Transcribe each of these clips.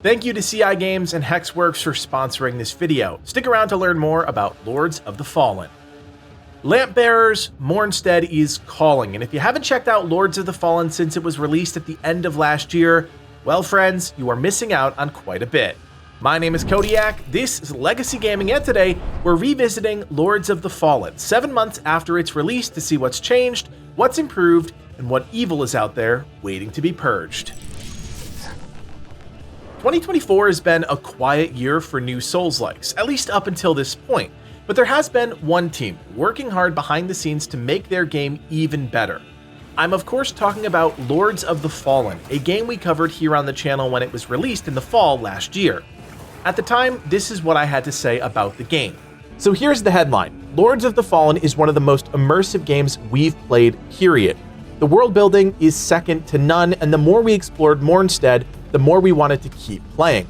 Thank you to CI Games and Hexworks for sponsoring this video. Stick around to learn more about Lords of the Fallen. Lampbearers, Mournstead is calling, and if you haven't checked out Lords of the Fallen since it was released at the end of last year, well friends, you are missing out on quite a bit. My name is Kodiak, this is Legacy Gaming, and today we're revisiting Lords of the Fallen, 7 months after its release to see what's changed, what's improved, and what evil is out there waiting to be purged. 2024 has been a quiet year for new Souls-likes, at least up until this point, but there has been one team working hard behind the scenes to make their game even better. I'm of course talking about Lords of the Fallen, a game we covered here on the channel when it was released in the fall last year. At the time, this is what I had to say about the game. So here's the headline. Lords of the Fallen is one of the most immersive games we've played, period. The world building is second to none, and the more we explored Mournstead, the more we wanted to keep playing.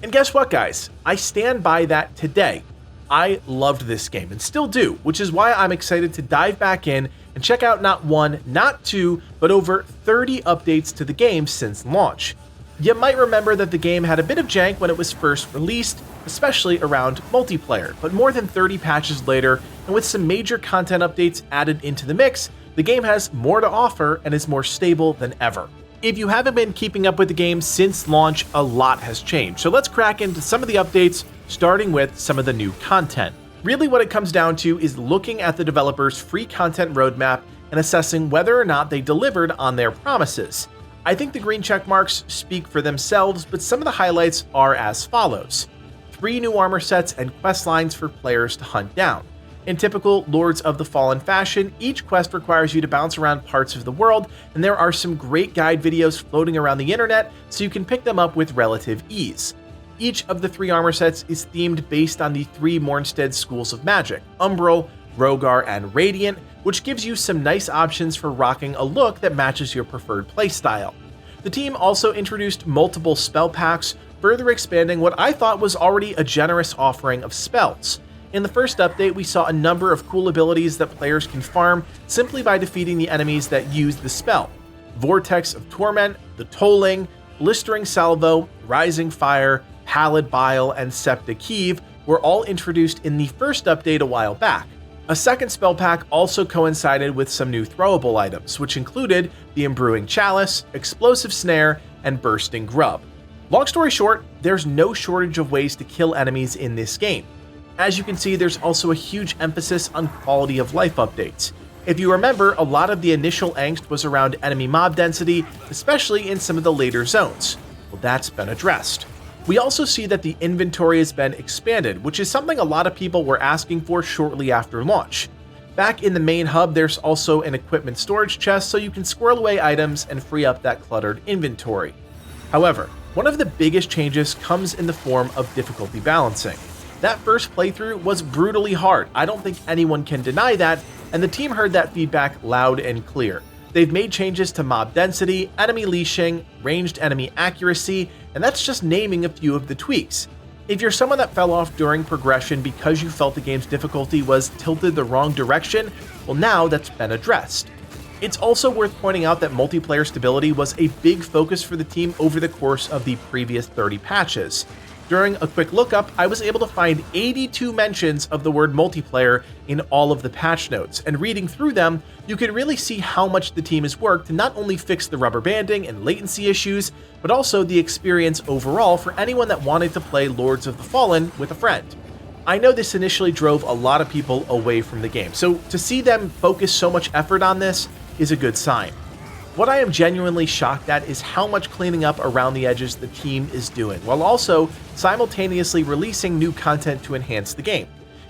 And guess what, guys? I stand by that today. I loved this game and still do, which is why I'm excited to dive back in and check out not one, not two, but over 30 updates to the game since launch. You might remember that the game had a bit of jank when it was first released, especially around multiplayer, but more than 30 patches later, and with some major content updates added into the mix, the game has more to offer and is more stable than ever. If you haven't been keeping up with the game since launch, a lot has changed, so let's crack into some of the updates, starting with some of the new content. Really what it comes down to is looking at the developers' free content roadmap and assessing whether or not they delivered on their promises. I think the green check marks speak for themselves, but some of the highlights are as follows. 3 new armor sets and quest lines for players to hunt down. In typical Lords of the Fallen fashion, each quest requires you to bounce around parts of the world, and there are some great guide videos floating around the internet so you can pick them up with relative ease. Each of the 3 armor sets is themed based on the 3 Mournstead schools of magic, Umbral, Rogar, and Radiant, which gives you some nice options for rocking a look that matches your preferred playstyle. The team also introduced multiple spell packs, further expanding what I thought was already a generous offering of spells. In the first update, we saw a number of cool abilities that players can farm simply by defeating the enemies that use the spell. Vortex of Torment, the Tolling, Blistering Salvo, Rising Fire, Pallid Bile, and Septic Heave were all introduced in the first update a while back. A second spell pack also coincided with some new throwable items, which included the Imbruing Chalice, Explosive Snare, and Bursting Grub. Long story short, there's no shortage of ways to kill enemies in this game. As you can see, there's also a huge emphasis on quality of life updates. If you remember, a lot of the initial angst was around enemy mob density, especially in some of the later zones. Well, that's been addressed. We also see that the inventory has been expanded, which is something a lot of people were asking for shortly after launch. Back in the main hub, there's also an equipment storage chest so you can squirrel away items and free up that cluttered inventory. However, one of the biggest changes comes in the form of difficulty balancing. That first playthrough was brutally hard, I don't think anyone can deny that, and the team heard that feedback loud and clear. They've made changes to mob density, enemy leashing, ranged enemy accuracy, and that's just naming a few of the tweaks. If you're someone that fell off during progression because you felt the game's difficulty was tilted the wrong direction, well now that's been addressed. It's also worth pointing out that multiplayer stability was a big focus for the team over the course of the previous 30 patches. During a quick lookup, I was able to find 82 mentions of the word multiplayer in all of the patch notes, and reading through them, you can really see how much the team has worked to not only fix the rubber banding and latency issues, but also the experience overall for anyone that wanted to play Lords of the Fallen with a friend. I know this initially drove a lot of people away from the game, so to see them focus so much effort on this is a good sign. What I am genuinely shocked at is how much cleaning up around the edges the team is doing, while also simultaneously releasing new content to enhance the game.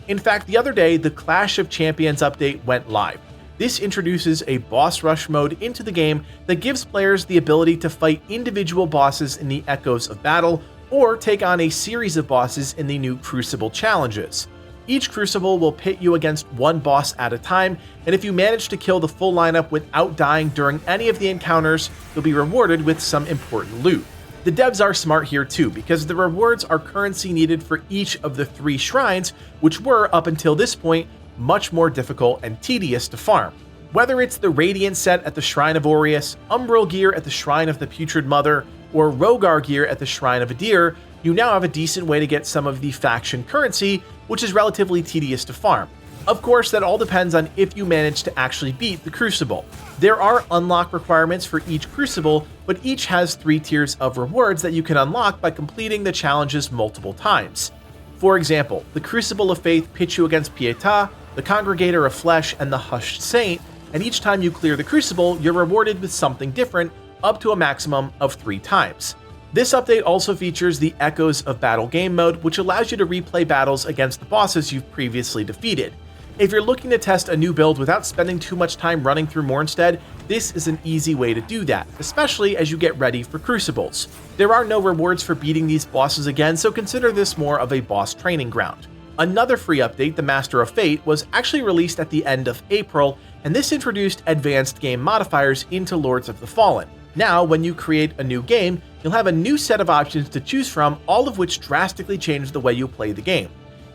In fact, the other day, the Clash of Champions update went live. This introduces a boss rush mode into the game that gives players the ability to fight individual bosses in the Echoes of Battle, or take on a series of bosses in the new Crucible challenges. Each Crucible will pit you against one boss at a time, and if you manage to kill the full lineup without dying during any of the encounters, you'll be rewarded with some important loot. The devs are smart here too, because the rewards are currency needed for each of the 3 shrines, which were, up until this point, much more difficult and tedious to farm. Whether it's the Radiant set at the Shrine of Aureus, Umbral gear at the Shrine of the Putrid Mother, or Rogar gear at the Shrine of Adir, you now have a decent way to get some of the faction currency, which is relatively tedious to farm. Of course, that all depends on if you manage to actually beat the Crucible. There are unlock requirements for each Crucible, but each has 3 tiers of rewards that you can unlock by completing the challenges multiple times. For example, the Crucible of Faith pits you against Pietà, the Congregator of Flesh, and the Hushed Saint, and each time you clear the Crucible, you're rewarded with something different, up to a maximum of 3 times. This update also features the Echoes of Battle game mode, which allows you to replay battles against the bosses you've previously defeated. If you're looking to test a new build without spending too much time running through Mornstead, this is an easy way to do that, especially as you get ready for Crucibles. There are no rewards for beating these bosses again, so consider this more of a boss training ground. Another free update, the Master of Fate, was actually released at the end of April, and this introduced advanced game modifiers into Lords of the Fallen. Now, when you create a new game, you'll have a new set of options to choose from, all of which drastically change the way you play the game.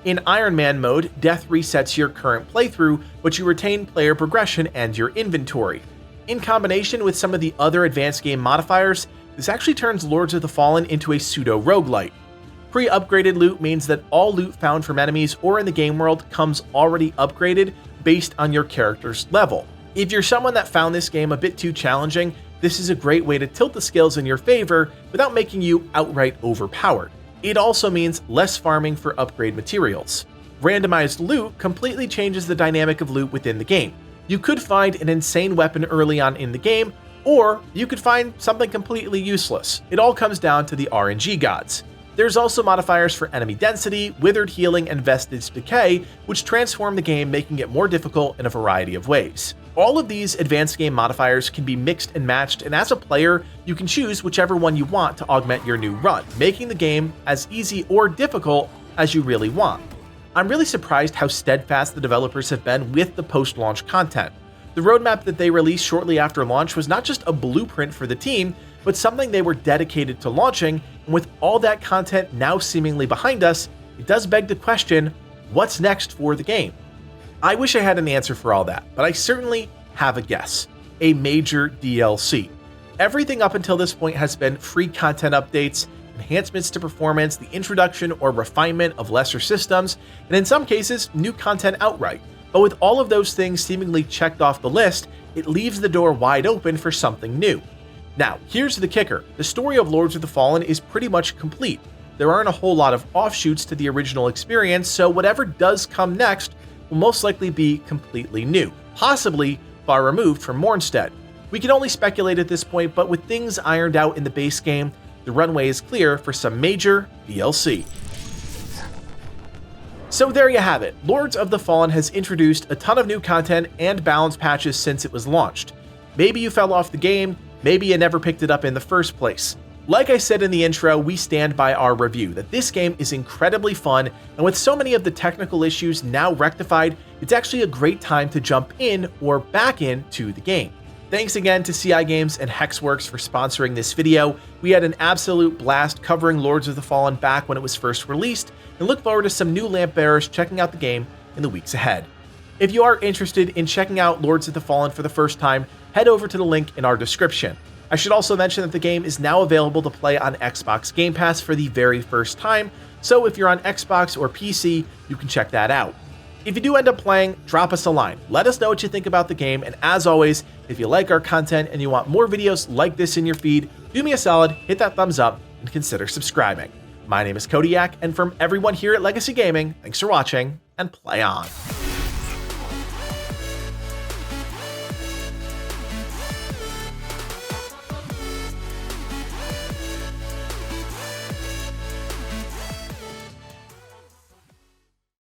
In Iron Man mode, death resets your current playthrough, but you retain player progression and your inventory. In combination with some of the other advanced game modifiers, this actually turns Lords of the Fallen into a pseudo-roguelite. Pre-upgraded loot means that all loot found from enemies or in the game world comes already upgraded based on your character's level. If you're someone that found this game a bit too challenging, this is a great way to tilt the scales in your favor without making you outright overpowered. It also means less farming for upgrade materials. Randomized loot completely changes the dynamic of loot within the game. You could find an insane weapon early on in the game, or you could find something completely useless. It all comes down to the RNG gods. There's also modifiers for enemy density, withered healing, and vestige decay, which transform the game, making it more difficult in a variety of ways. All of these advanced game modifiers can be mixed and matched, and as a player, you can choose whichever one you want to augment your new run, making the game as easy or difficult as you really want. I'm really surprised how steadfast the developers have been with the post-launch content. The roadmap that they released shortly after launch was not just a blueprint for the team, but something they were dedicated to launching, and with all that content now seemingly behind us, it does beg the question, what's next for the game? I wish I had an answer for all that, but I certainly have a guess. A major DLC. Everything up until this point has been free content updates, enhancements to performance, the introduction or refinement of lesser systems, and in some cases, new content outright. But with all of those things seemingly checked off the list, it leaves the door wide open for something new. Now, here's the kicker. The story of Lords of the Fallen is pretty much complete. There aren't a whole lot of offshoots to the original experience, so whatever does come next will most likely be completely new, possibly far removed from Mornstead. We can only speculate at this point, but with things ironed out in the base game, the runway is clear for some major DLC. So there you have it. Lords of the Fallen has introduced a ton of new content and balance patches since it was launched. Maybe you fell off the game, maybe you never picked it up in the first place. Like I said in the intro, we stand by our review that this game is incredibly fun, and with so many of the technical issues now rectified, it's actually a great time to jump in or back into the game. Thanks again to CI Games and Hexworks for sponsoring this video. We had an absolute blast covering Lords of the Fallen back when it was first released, and look forward to some new lamp bearers checking out the game in the weeks ahead. If you are interested in checking out Lords of the Fallen for the first time, head over to the link in our description. I should also mention that the game is now available to play on Xbox Game Pass for the very first time, so if you're on Xbox or PC, you can check that out. If you do end up playing, drop us a line. Let us know what you think about the game, and as always, if you like our content and you want more videos like this in your feed, do me a solid, hit that thumbs up, and consider subscribing. My name is Kodiak, and from everyone here at Legacy Gaming, thanks for watching, and play on.